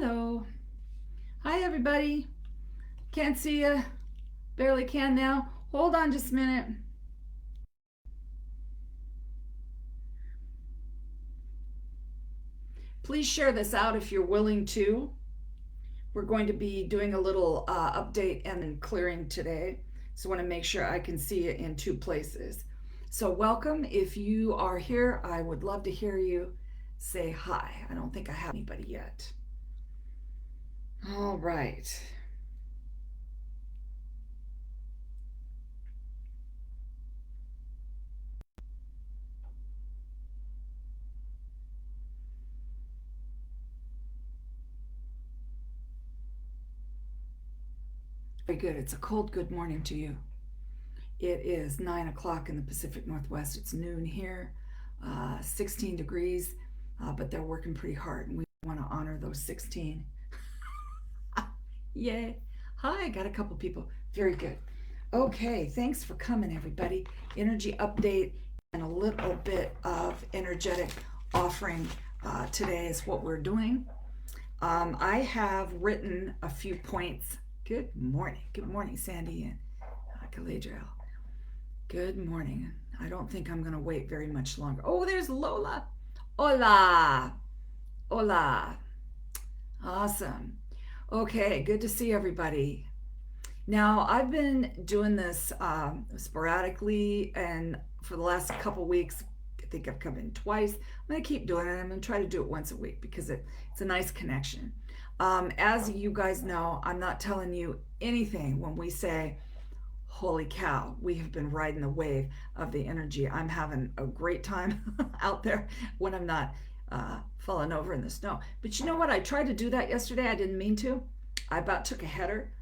Hello. Hi, everybody. Can't see you. Barely can now. Hold on just a minute. Please share this out if you're willing to. We're going to be doing a little update and clearing today. So I want to make sure I can see you in two places. So welcome. If you are here, I would love to hear you say hi. I don't think I have anybody yet. All right. Very good. It's a cold good morning to you. It is 9 o'clock in the Pacific Northwest. It's noon here, 16 degrees, but they're working pretty hard, and we want to honor those 16. Yay. Hi, got a couple people. Very good. Okay, thanks for coming, everybody. Energy update and a little bit of energetic offering today is what we're doing. I have written a few points. Good morning. Good morning, Sandy and Galadriel. Good morning. I don't think I'm going to wait very much longer. Oh, there's Lola. Hola. Hola. Awesome. Okay, good to see everybody. Now, I've been doing this sporadically, and for the last couple weeks, I think I've come in twice. I'm going to keep doing it. I'm going to try to do it once a week because it's a nice connection. As you guys know, I'm not telling you anything when we say, holy cow, we have been riding the wave of the energy. I'm having a great time out there when I'm not falling over in the snow. But you know what? I tried to do that yesterday. I didn't mean to. I about took a header.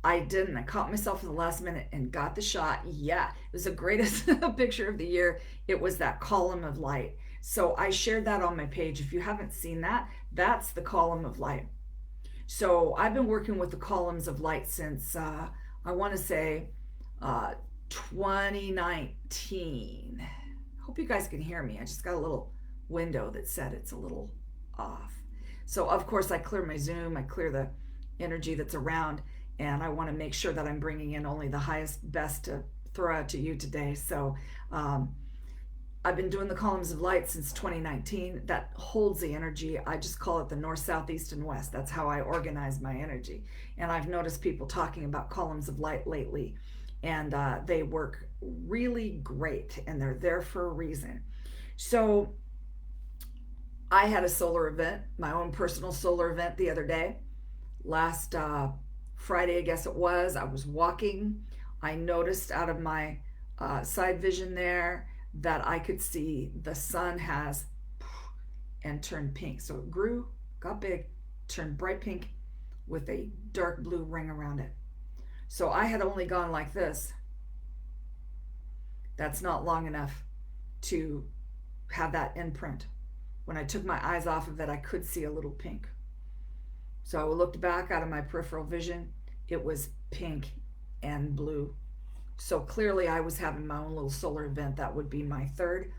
I didn't. I caught myself at the last minute and got the shot. Yeah, it was the greatest picture of the year. It was that column of light. So I shared that on my page. If you haven't seen that, that's the column of light. So I've been working with the columns of light since I want to say 2019. Hope you guys can hear me. I just got a little window that said it's a little off. So of course I clear my Zoom, I clear the energy that's around, and I want to make sure that I'm bringing in only the highest best to throw out to you today. So I've been doing the columns of light since 2019. That holds the energy. I just call it the north, south, east, and west. That's how I organize my energy. And I've noticed people talking about columns of light lately, and they work really great, and they're there for a reason. So I had a solar event, my own personal solar event the other day. Last Friday, I guess it was. I was walking. I noticed out of my side vision there that I could see the sun has and turned pink. So it grew, got big, turned bright pink with a dark blue ring around it. So I had only gone like this. That's not long enough to have that imprint. When I took my eyes off of it, I could see a little pink. So I looked back out of my peripheral vision. It was pink and blue. So clearly I was having my own little solar event. That would be my third.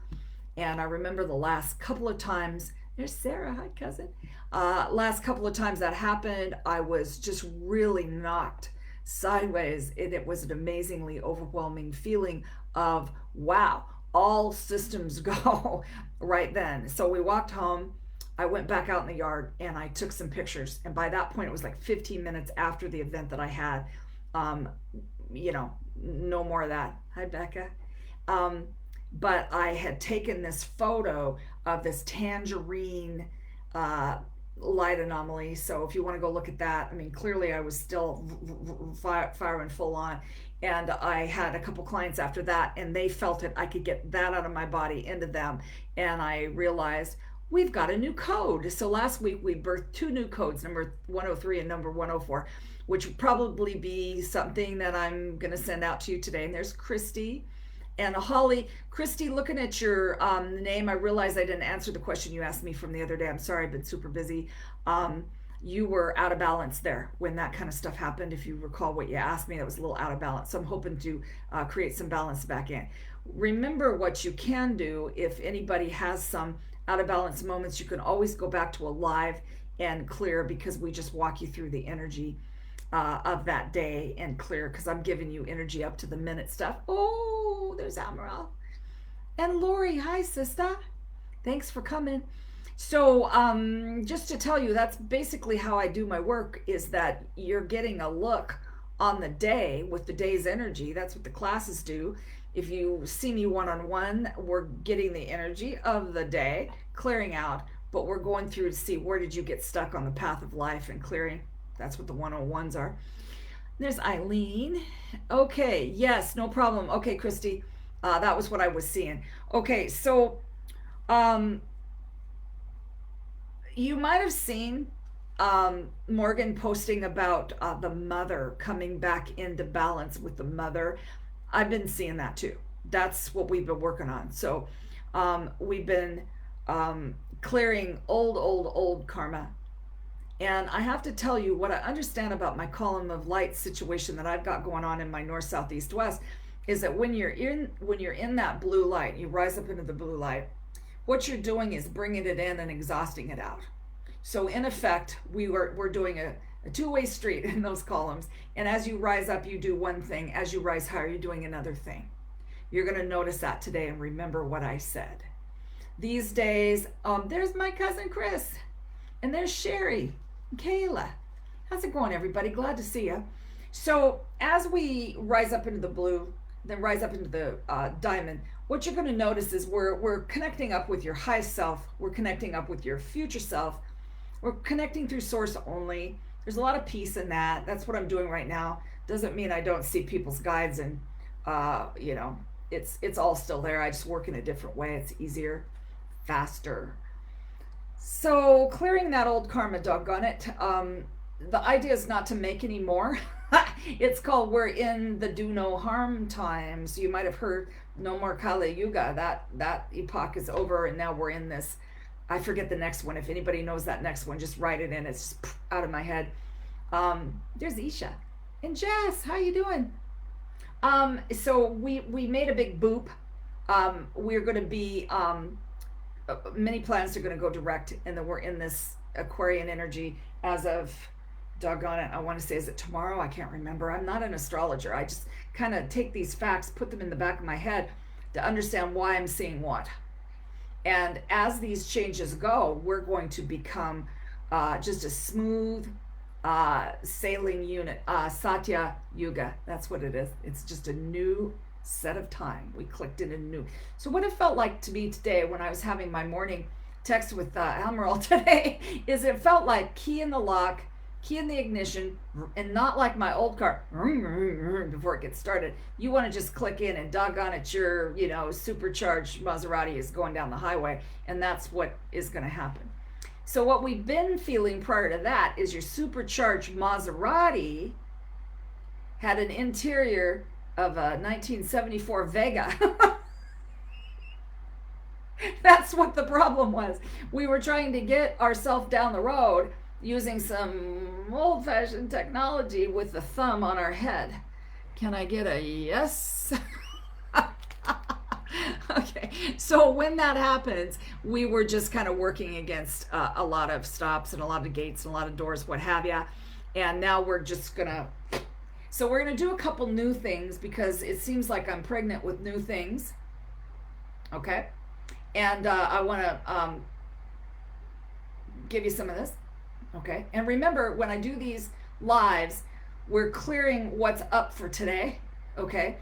And I remember the last couple of times, there's Sarah, hi cousin. Last couple of times that happened, I was just really knocked sideways. It was an amazingly overwhelming feeling of, wow, all systems go right then. So we walked home. I went back out in the yard and I took some pictures. And by that point, it was like 15 minutes after the event that I had. Um, you know, no more of that. Hi, Becca. But I had taken this photo of this tangerine light anomaly. So if you want to go look at that, I mean, clearly I was still firing full on. And I had a couple clients after that, and they felt it. I could get that out of my body into them. And I realized we've got a new code. So last week we birthed two new codes, number 103 and number 104, which would probably be something that I'm going to send out to you today. And there's Christy and Holly. Christy, looking at your name, I realized I didn't answer the question you asked me from the other day. I'm sorry, I've been super busy. You were out of balance there when that kind of stuff happened. If you recall what you asked me, that was a little out of balance. So I'm hoping to create some balance back in. Remember what you can do if anybody has some out of balance moments. You can always go back to a live and clear, because we just walk you through the energy of that day and clear, because I'm giving you energy up to the minute stuff. Oh, there's Amaral. And Lori, hi, sister. Thanks for coming. So, just to tell you, that's basically how I do my work, is that you're getting a look on the day with the day's energy. That's what the classes do. If you see me one-on-one, we're getting the energy of the day, clearing out, but we're going through to see where did you get stuck on the path of life and clearing. That's what the 101s are. There's Eileen. Okay, yes, no problem. Okay, Christy, that was what I was seeing. Okay, so you might have seen Morgan posting about the mother coming back into balance with the mother. I've been seeing that too. That's what we've been working on. So we've been clearing old karma. And I have to tell you what I understand about my column of light situation that I've got going on in my north, south, east, west, is that when you're in that blue light, you rise up into the blue light, what you're doing is bringing it in and exhausting it out. So in effect, we're doing a two-way street in those columns. And as you rise up, you do one thing. As you rise higher, you're doing another thing. You're going to notice that today and remember what I said. These days, there's my cousin Chris, and there's Sherry, Kayla. How's it going, everybody? Glad to see you. So as we rise up into the blue, then rise up into the diamond, what you're going to notice is we're connecting up with your high self. We're connecting up with your future self. We're connecting through source only. There's a lot of peace in that. That's what I'm doing right now. Doesn't mean I don't see people's guides, and it's all still there. I just work in a different way. It's easier, faster. So clearing that old karma, doggone it. The idea is not to make any more. It's called, we're in the do no harm times. You might have heard no more Kali Yuga. That epoch is over, and now we're in this. I forget the next one. If anybody knows that next one, just write it in. It's just out of my head. There's Isha and Jess. How you doing? So we made a big boop. We're going to be many planets are going to go direct, and then we're in this Aquarian energy as of, doggone it, I want to say, is it tomorrow? I can't remember. I'm not an astrologer. I just kind of take these facts, put them in the back of my head to understand why I'm seeing what. And as these changes go, we're going to become just a smooth sailing unit, Satya Yuga. That's what it is. It's just a new set of time. We clicked in a new. So what it felt like to me today when I was having my morning text with Almeral today is it felt like key in the lock, key in the ignition, and not like my old car before it gets started. You want to just click in, and doggone it, your supercharged Maserati is going down the highway, and that's what is going to happen. So what we've been feeling prior to that is your supercharged Maserati had an interior of a 1974 Vega. That's what the problem was. We were trying to get ourselves down the road using some old-fashioned technology with the thumb on our head. Can I get a yes? Okay, so when that happens, we were just kind of working against a lot of stops and a lot of gates and a lot of doors, what have you. And now we're just gonna, so we're gonna do a couple new things, because it seems like I'm pregnant with new things. Okay, and I want to give you some of this. Okay, and remember, when I do these lives, we're clearing what's up for today. Okay,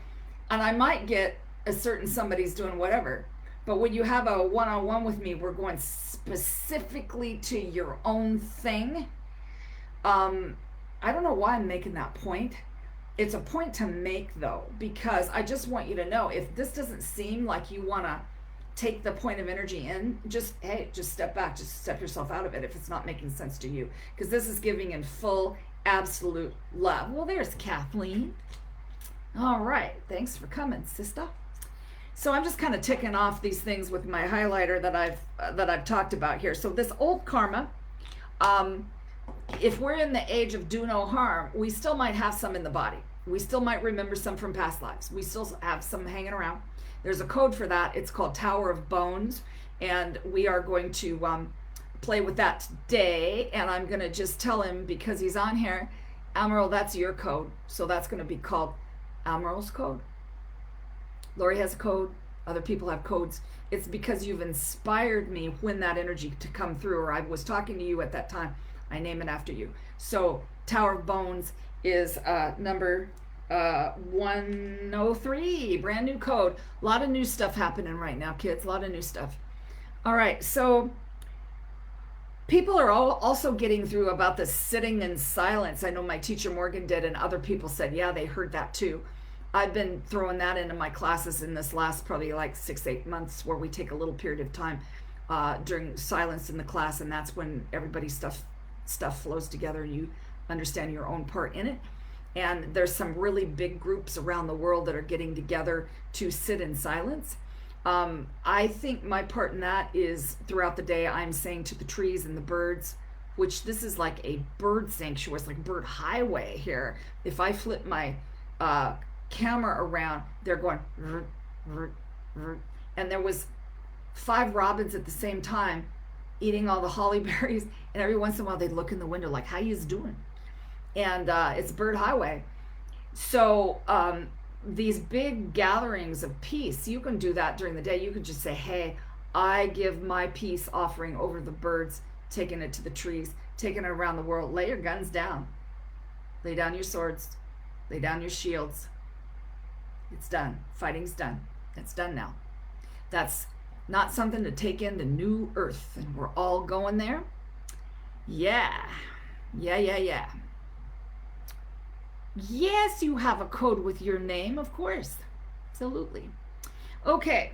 and I might get a certain somebody's doing whatever, but when you have a one-on-one with me, we're going specifically to your own thing. I don't know why I'm making that point. It's a point to make, though, because I just want you to know, if this doesn't seem like you want to take the point of energy in, just step back, just step yourself out of it if it's not making sense to you, because this is giving in full, absolute love. Well, there's Kathleen. All right, thanks for coming, sister. So I'm just kind of ticking off these things with my highlighter that I've talked about here. So this old karma, if we're in the age of do no harm, we still might have some in the body. We still might remember some from past lives. We still have some hanging around. There's a code for that. It's called Tower of Bones, and we are going to play with that today, and I'm going to just tell him, because he's on here, Admiral, that's your code. So that's going to be called Admiral's code. Lori has a code. Other people have codes. It's because you've inspired me when that energy to come through, or I was talking to you at that time. I name it after you. So Tower of Bones is number 103, brand new code. A lot of new stuff happening right now, kids. A lot of new stuff. All right, so people are also getting through about the sitting in silence. I know my teacher Morgan did, and other people said, yeah, they heard that too. I've been throwing that into my classes in this last probably like 6-8 months, where we take a little period of time during silence in the class, and that's when everybody's stuff flows together and you understand your own part in it. And there's some really big groups around the world that are getting together to sit in silence. I think my part in that is throughout the day, I'm saying to the trees and the birds, which this is like a bird sanctuary, it's like bird highway here. If I flip my camera around, they're going rrr, rrr, rrr. And there was 5 robins at the same time eating all the holly berries, and every once in a while they'd look in the window like, how yous doing? And it's bird highway. So these big gatherings of peace, you can do that during the day. You can just say, hey, I give my peace offering over the birds, taking it to the trees, taking it around the world. Lay your guns down, lay down your swords, lay down your shields. It's done. Fighting's done. It's done now. That's not something to take into New Earth, and we're all going there. Yeah. Yes, you have a code with your name, of course. Absolutely. Okay,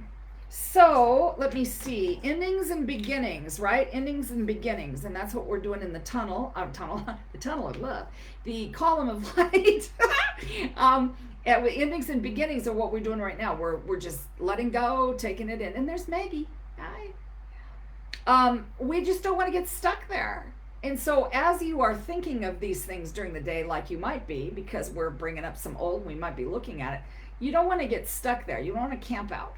so let me see. Endings and beginnings, right? Endings and beginnings, and that's what we're doing in the tunnel of love, the column of light. Endings and beginnings are what we're doing right now. We're just letting go, taking it in. And there's Maggie. Hi. We just don't want to get stuck there. And so as you are thinking of these things during the day, like you might be, because we're bringing up some old, we might be looking at it, you don't want to get stuck there. You don't want to camp out.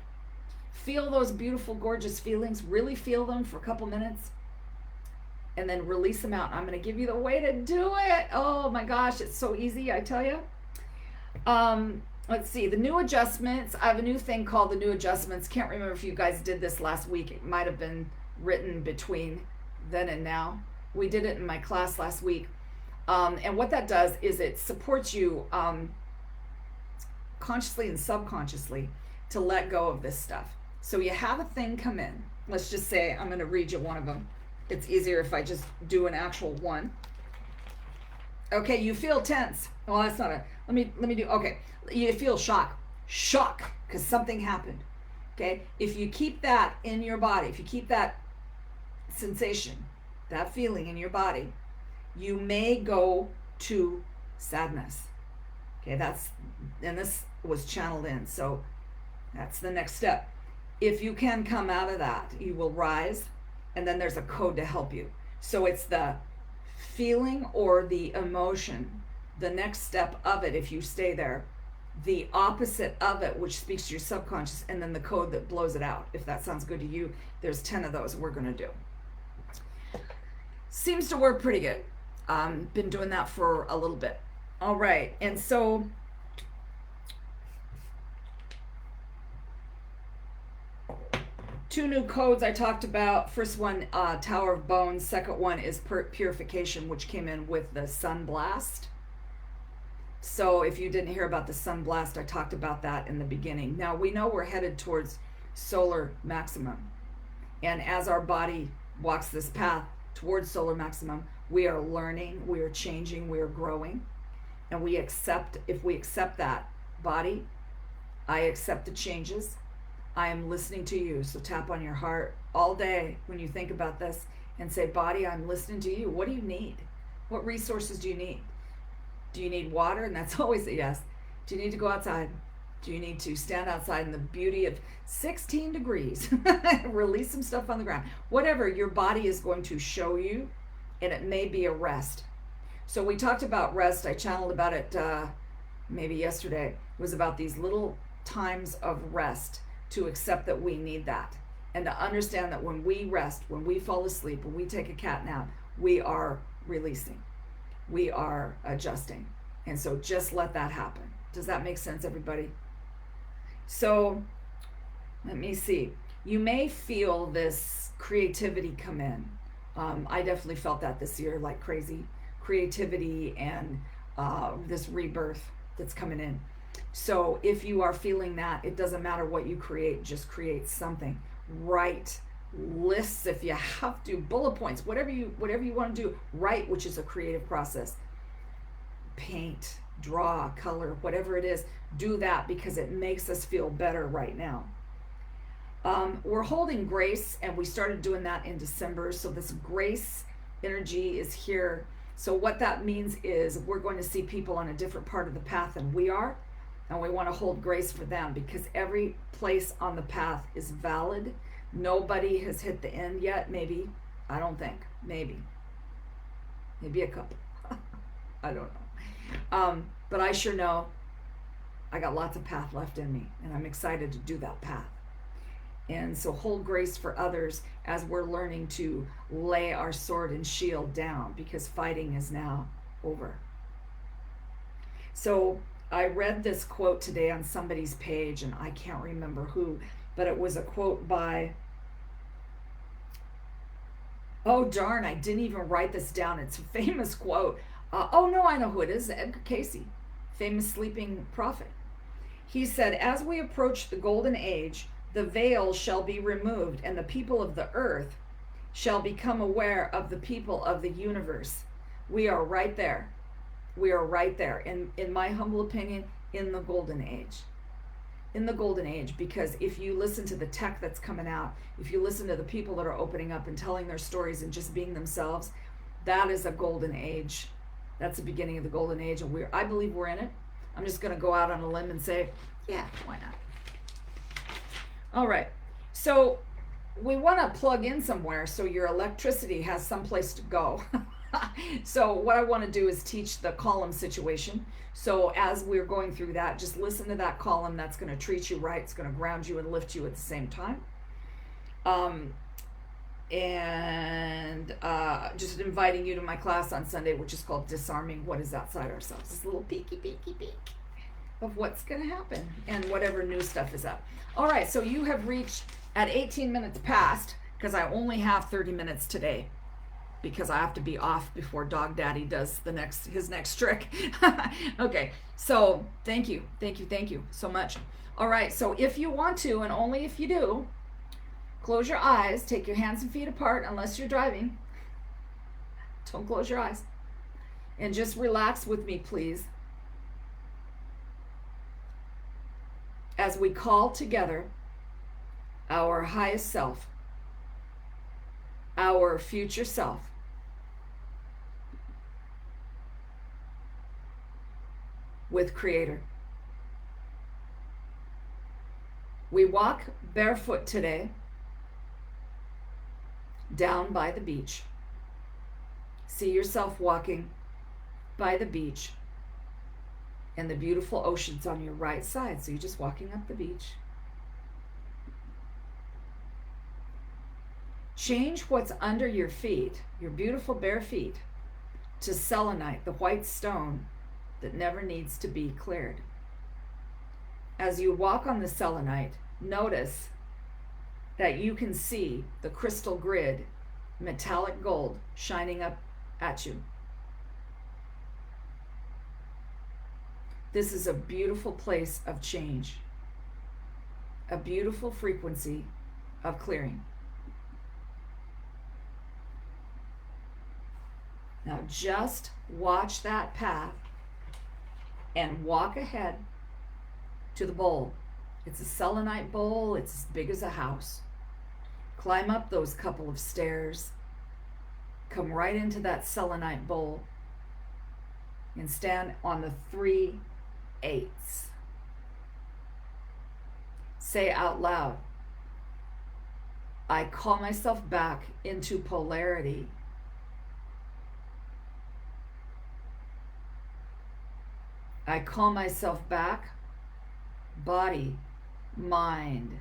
Feel those beautiful, gorgeous feelings. Really feel them for a couple minutes. And then release them out. I'm going to give you the way to do it. Oh my gosh, it's so easy, I tell you. Let's see, the new adjustments. I have a new thing called the new adjustments. Can't remember if you guys did this last week. It might have been written between then and now. We did it in my class last week. And what that does is it supports you consciously and subconsciously to let go of this stuff. So you have a thing come in. Let's just say I'm going to read you one of them. It's easier if I just do an actual one. Okay, you feel tense. Well, that's not a, let me do, okay. You feel shock, because something happened. Okay, if you keep that in your body, if you keep that sensation, that feeling in your body, you may go to sadness. Okay, and this was channeled in, so that's the next step. If you can come out of that, you will rise, and then there's a code to help you. So it's the feeling or the emotion, the next step of it, if you stay there, the opposite of it, which speaks to your subconscious, and then the code that blows it out. If that sounds good to you, there's 10 of those we're going to do. Seems to work pretty good. Been doing that for a little bit. All right, and so two new codes I talked about. First one, Tower of Bones. Second one is Purification, which came in with the Sun Blast. So if you didn't hear about the Sun Blast, I talked about that in the beginning. Now we know we're headed towards solar maximum. And as our body walks this path towards solar maximum, we are learning, we are changing, we are growing. And we accept, if we accept that, body, I accept the changes. I am listening to you. So tap on your heart all day when you think about this and say, body, I'm listening to you. What do you need? What resources do you need? Do you need water? And that's always a yes. Do you need to go outside? Do you need to stand outside in the beauty of 16 degrees? Release some stuff on the ground. Whatever your body is going to show you, and it may be a rest. So we talked about rest. I channeled about it maybe yesterday. It was about these little times of rest to accept that we need that. and to understand that when we rest, when we fall asleep, when we take a cat nap, we are releasing, we are adjusting. And so just let that happen. Does that make sense, everybody? So let me see. You may feel this creativity come in. I definitely felt that this year like crazy. Creativity and this rebirth that's coming in. So if you are feeling that, it doesn't matter what you create, just create something. Write lists if you have to, bullet points, whatever you want to do. Write, which is a creative process. Paint, draw, color, whatever it is, do that because it makes us feel better right now. We're holding grace, and we started doing that in December. So this grace energy is here. So what that means is we're going to see people on a different part of the path than we are, and we want to hold grace for them because every place on the path is valid. Nobody has hit the end yet. Maybe, I don't think, maybe a couple. I don't know. But I sure know I got lots of path left in me, and I'm excited to do that path. And so hold grace for others as we're learning to lay our sword and shield down because fighting is now over. So I read this quote today on somebody's page, and I can't remember who, but it was a quote by, oh darn, I didn't even write this down. It's a famous quote. Oh no, I know who it is, Edgar Cayce, famous sleeping prophet. He said, as we approach the golden age, the veil shall be removed, and the people of the earth shall become aware of the people of the universe. We are right there. We are right there. In my humble opinion, in the golden age. In the golden age, because if you listen to the tech that's coming out, if you listen to the people that are opening up and telling their stories and just being themselves, that is a golden age. That's the beginning of the golden age, and I believe we're in it. I'm just going to go out on a limb and say, yeah, why not? All right, so we want to plug in somewhere so your electricity has someplace to go. So what I want to do is teach the column situation. So as we're going through that, just listen to that column. That's going to treat you right. It's going to ground you and lift you at the same time. Just inviting you to my class on Sunday, which is called Disarming What Is Outside Ourselves. This little peeky of what's going to happen and whatever new stuff is up. All right, so you have reached at 18 minutes past, because I only have 30 minutes today because I have to be off before Dog Daddy does his next trick. Okay, so thank you so much. All right, so if you want to, and only if you do, close your eyes, take your hands and feet apart unless you're driving. Don't close your eyes. And just relax with me, please. As we call together our highest self, our future self, with Creator. We walk barefoot today down by the beach. See yourself walking by the beach and the beautiful ocean's on your right side. So you're just walking up the beach. Change what's under your feet, your beautiful bare feet, to selenite, the white stone that never needs to be cleared. As you walk on the selenite, notice that you can see the crystal grid, metallic gold, shining up at you. This is a beautiful place of change, a beautiful frequency of clearing. Now just watch that path and walk ahead to the bowl. It's a selenite bowl. It's as big as a house. Climb up those couple of stairs. Come right into that selenite bowl and stand on the 3 8s. Say out loud, I call myself back into polarity. I call myself back, body, mind,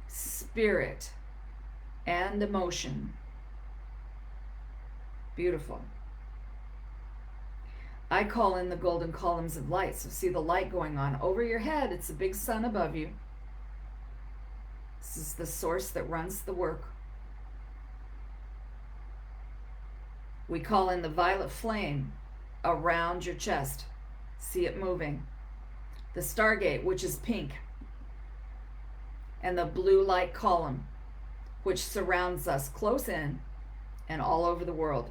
spirit, and emotion. Beautiful. I call in the golden columns of light. So see the light going on over your head. It's a big sun above you. This is the source that runs the work. We call in the violet flame around your chest. See it moving. The stargate, which is pink. And the blue light column, which surrounds us close in and all over the world.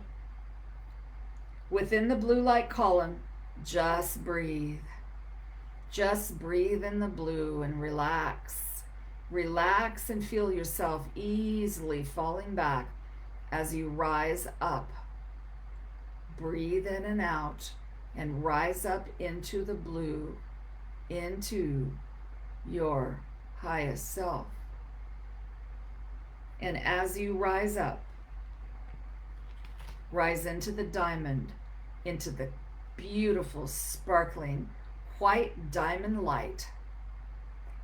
Within the blue light column, just breathe. Just breathe in the blue and relax. Relax and feel yourself easily falling back as you rise up. Breathe in and out and rise up into the blue, into your highest self. And as you rise up, rise into the diamond, into the beautiful, sparkling, white diamond light.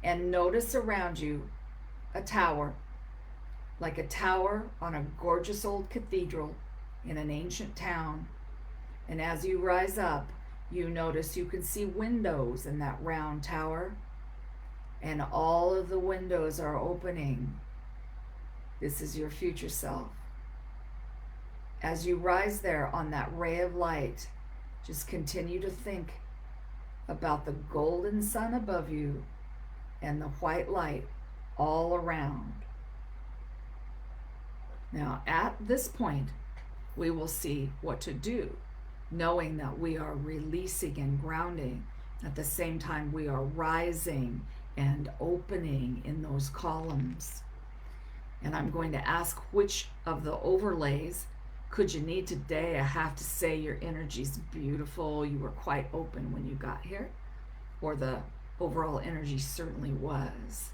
And notice around you a tower, like a tower on a gorgeous old cathedral in an ancient town. And as you rise up, you notice you can see windows in that round tower. And all of the windows are opening. This is your future self. As you rise there on that ray of light, just continue to think about the golden sun above you and the white light all around. Now, at this point, we will see what to do, knowing that we are releasing and grounding. At the same time, we are rising and opening in those columns. And I'm going to ask which of the overlays could you need today. I have to say your energy's beautiful. You were quite open when you got here, or the overall energy certainly was.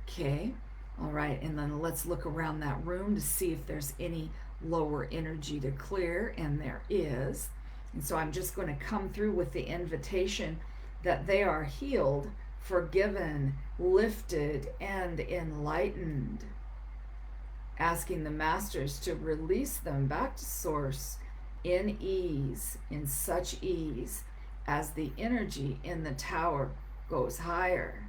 Okay, all right, and then let's look around that room to see if there's any lower energy to clear, and there is. And so I'm just going to come through with the invitation that they are healed, forgiven, lifted, and enlightened. Asking the masters to release them back to source in ease, in such ease, as the energy in the tower goes higher.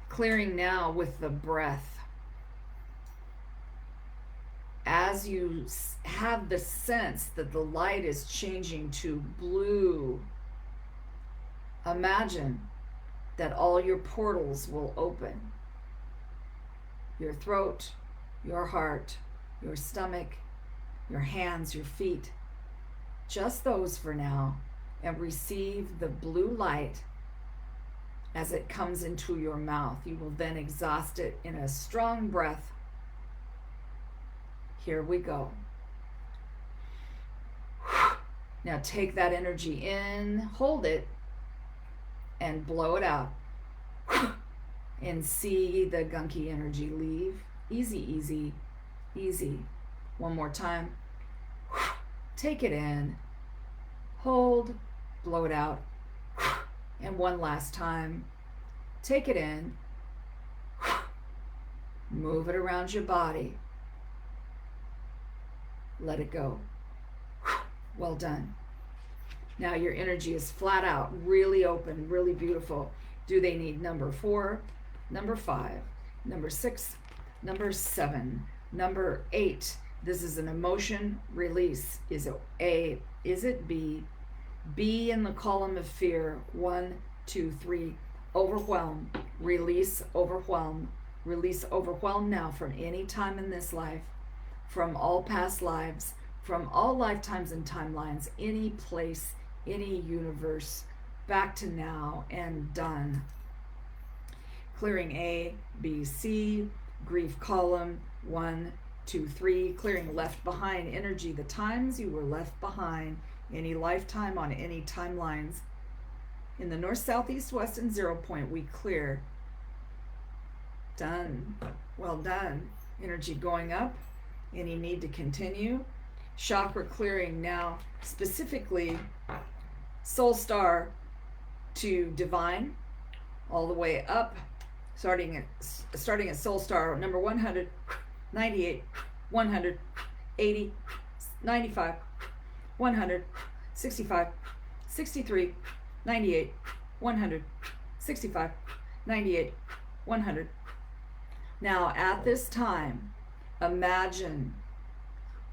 Clearing now with the breath. As you have the sense that the light is changing to blue, imagine that all your portals will open. Your throat, your heart, your stomach, your hands, your feet, just those for now, and receive the blue light as it comes into your mouth. You will then exhaust it in a strong breath. Here we go. Now take that energy in, hold it, and blow it out. And see the gunky energy leave. Easy, easy, easy. One more time. Take it in, hold, blow it out. And one last time. Take it in, move it around your body. Let it go. Well done. Now your energy is flat out, really open, really beautiful. Do they need number 4, number 5, number 6, number 7, number 8? This is an emotion release. Is it A? Is it B? B in the column of fear. 1, 2, 3. Overwhelm. Release, overwhelm. Release, overwhelm now from any time in this life, from all past lives, from all lifetimes and timelines, any place, any universe, back to now and done. Clearing A, B, C, grief column, 1, 2, 3, clearing left behind energy, the times you were left behind, any lifetime on any timelines. In the north, south, east, west, and 0 point, we clear. Done. Well done. Energy going up. Any need to continue? Chakra clearing now, specifically soul star to divine, all the way up, starting at soul star number 100, 98, 100, 80, 95, 100, 65, 63, 98, 100, 65, 98, 100. Now at this time, imagine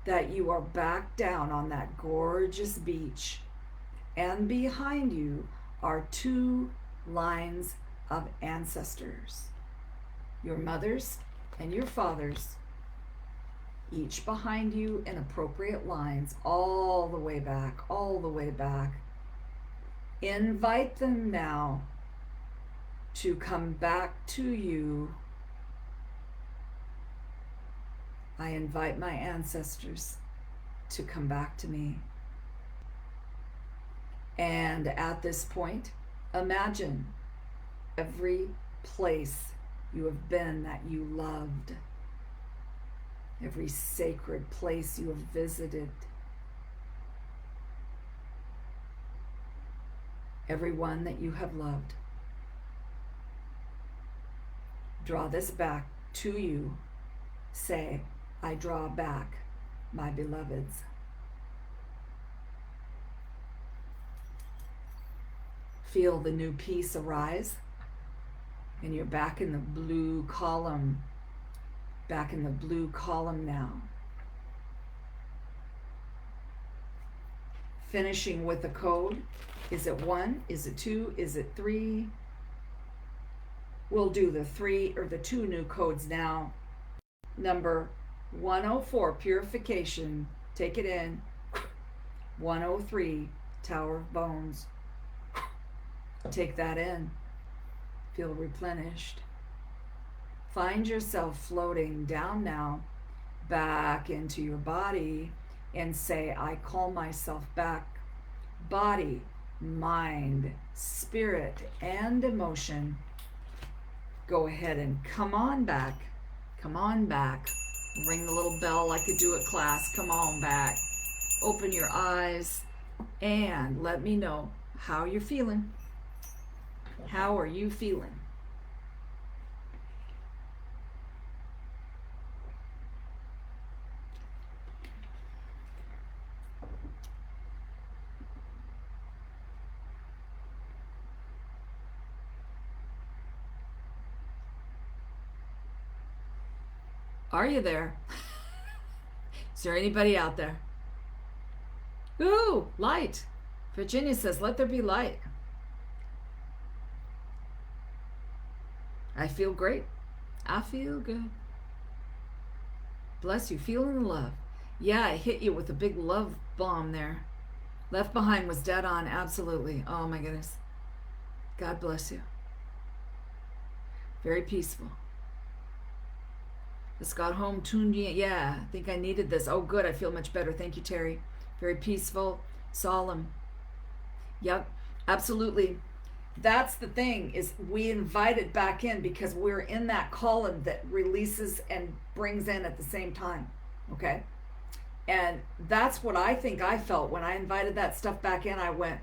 that you are back down on that gorgeous beach, and behind you are two lines of ancestors, your mothers and your fathers, each behind you in appropriate lines, all the way back, all the way back. Invite them now to come back to you. I invite my ancestors to come back to me. And at this point, imagine every place you have been that you loved, every sacred place you have visited, everyone that you have loved. Draw this back to you. Say, I draw back my beloveds. Feel the new peace arise, and you're back in the blue column. Back in the blue column now. Finishing with a code. Is it 1? Is it 2? Is it 3? We'll do the 3 or the 2 new codes now. Number 104, purification. Take it in. 103, Tower of Bones. Take that in. Feel replenished. Find yourself floating down now, back into your body, and say, I call myself back. Body, mind, spirit, and emotion. Go ahead and come on back. Come on back. Ring the little bell like you do at class. Come on back. Open your eyes and let me know how you're feeling. How are you feeling? Are you there? Is there anybody out there? Ooh, light. Virginia says, let there be light. I feel great. I feel good. Bless you. Feeling the love. Yeah, I hit you with a big love bomb there. Left Behind was dead on. Absolutely. Oh my goodness. God bless you. Very peaceful. Just got home, tuned in. Yeah, I think I needed this. Oh, good. I feel much better. Thank you, Terry. Very peaceful, solemn. Yep, absolutely. That's the thing, is we invite it back in because we're in that column that releases and brings in at the same time. Okay? And that's what I think I felt when I invited that stuff back in. I went,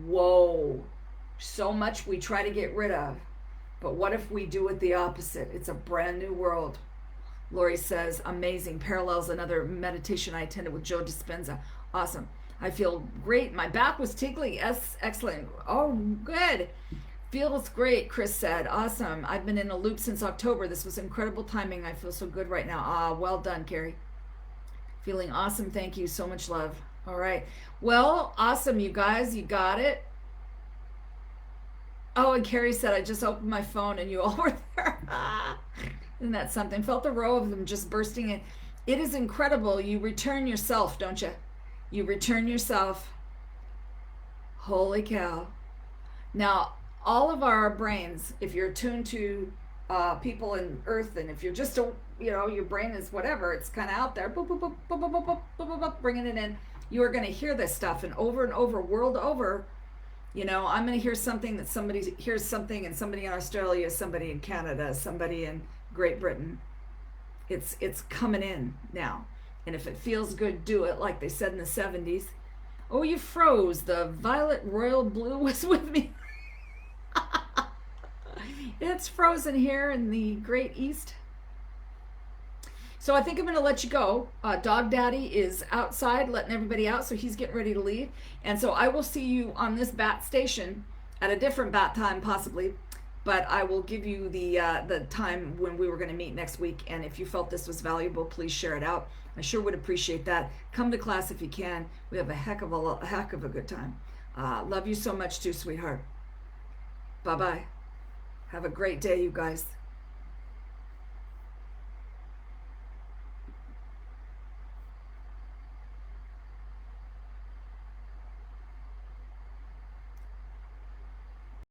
whoa, so much we try to get rid of. But what if we do it the opposite? It's a brand new world. Lori says, amazing. Parallels another meditation I attended with Joe Dispenza. Awesome. I feel great. My back was tingling. Yes, excellent. Oh, good. Feels great, Chris said. Awesome. I've been in a loop since October. This was incredible timing. I feel so good right now. Ah, well done, Carrie. Feeling awesome. Thank you. So much love. All right. Well, awesome, you guys. You got it. Oh, and Carrie said, I just opened my phone and you all were there. Isn't that something? Felt the row of them just bursting in. It is incredible. You return yourself, don't you? You return yourself. Holy cow. Now, all of our brains, if you're attuned to people in Earth, and if you're just, your brain is whatever, it's kind of out there, boop, boop, boop, boop, boop, boop, boop, boop, boop, boop, bringing it in. You are going to hear this stuff, and over, world over. I'm going to hear something that somebody hears something, and somebody in Australia, somebody in Canada, somebody in Great Britain. It's coming in now. And if it feels good, do it, like they said in the 70s. Oh, you froze. The violet royal blue was with me. It's frozen here in the Great East. So I think I'm going to let you go. Dog Daddy is outside letting everybody out, so he's getting ready to leave. And so I will see you on this bat station at a different bat time, possibly. But I will give you the time when we were going to meet next week. And if you felt this was valuable, please share it out. I sure would appreciate that. Come to class if you can. We have a heck of a good time. Love you so much too, sweetheart. Bye-bye. Have a great day, you guys.